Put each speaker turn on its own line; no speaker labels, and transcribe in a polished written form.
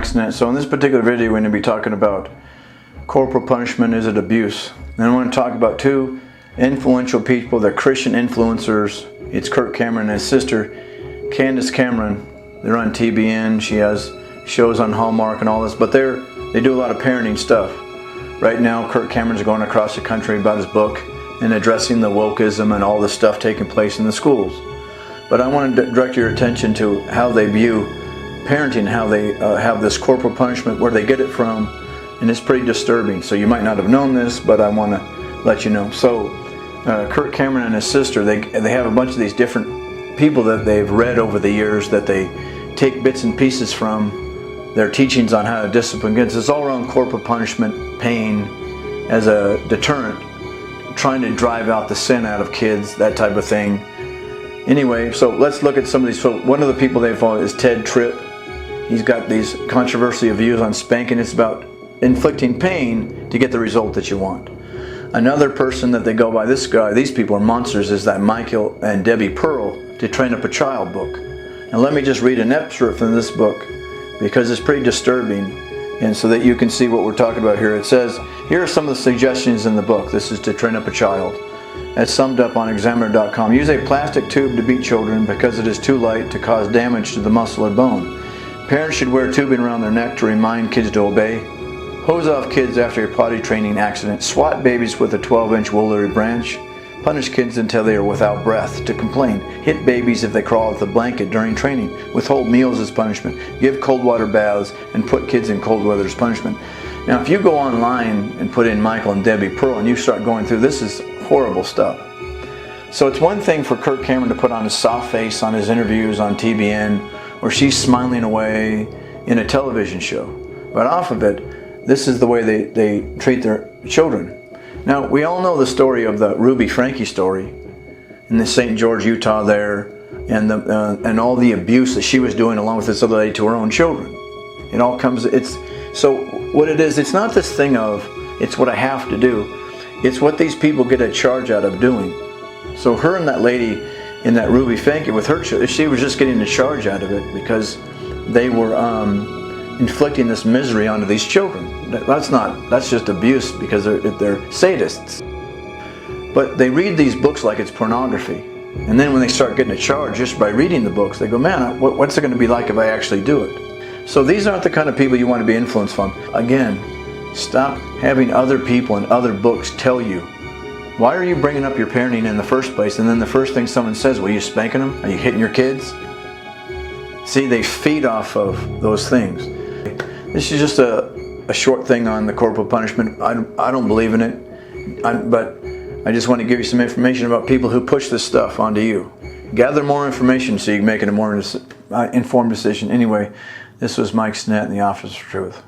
Snett. So in this particular video, we're going to be talking about corporal punishment. Is it abuse? And I want to talk about two influential people. They're Christian influencers. It's Kirk Cameron and his sister, Candace Cameron. They're on TBN. She has shows on Hallmark and all this, but they do a lot of parenting stuff. Right now, Kirk Cameron's going across the country about his book and addressing the wokeism and all the stuff taking place in the schools. But I want to direct your attention to how they view parenting, how they have this corporal punishment, where they get it from, and it's pretty disturbing. So you might not have known this, but I want to let you know. So Kirk Cameron and his sister, they have a bunch of these different people that they've read over the years that they take bits and pieces from their teachings on how to discipline kids. It's all around corporal punishment, pain, as a deterrent, trying to drive out the sin out of kids, that type of thing. Anyway, so let's look at some of these. So one of the people they follow is Tripp. He's got these controversial views on spanking. It's about inflicting pain to get the result that you want. Another person that they go by, these people are monsters, is that Michael and Debbie Pearl, To Train Up a Child book. Now let me just read an excerpt from this book, because it's pretty disturbing, and so that you can see what we're talking about here. It says, here are some of the suggestions in the book. This is To Train Up a Child. It's summed up on examiner.com. Use a plastic tube to beat children because it is too light to cause damage to the muscle or bone. Parents should wear tubing around their neck to remind kids to obey. Hose off kids after a potty training accident. Swat babies with a 12-inch woolly branch. Punish kids until they are without breath to complain. Hit babies if they crawl with a blanket during training. Withhold meals as punishment. Give cold water baths and put kids in cold weather as punishment. Now if you go online and put in Michael and Debbie Pearl and you start going through, this is horrible stuff. So it's one thing for Kirk Cameron to put on a soft face on his interviews on TBN, where she's smiling away in a television show. But off of it, this is the way they treat their children. Now, we all know the story of the Ruby Frankie story in the St. George, Utah there, and all the abuse that she was doing along with this other lady to her own children. It all comes, so what it is, it's not this thing of, it's what I have to do. It's what these people get a charge out of doing. So her and that lady in that Ruby Frankie with her children, she was just getting a charge out of it because they were inflicting this misery onto these children. That's just abuse, because they're sadists. But they read these books like it's pornography. And then when they start getting a charge just by reading the books, they go, man, what's it going to be like if I actually do it? So these aren't the kind of people you want to be influenced from. Again, stop having other people and other books tell you. Why are you bringing up your parenting in the first place? And then the first thing someone says, well, are you spanking them? Are you hitting your kids? See, they feed off of those things. This is just a short thing on the corporal punishment. I don't believe in it, but I just want to give you some information about people who push this stuff onto you. Gather more information so you can make a more informed decision. Anyway, this was Mike Snett in the Office of Truth.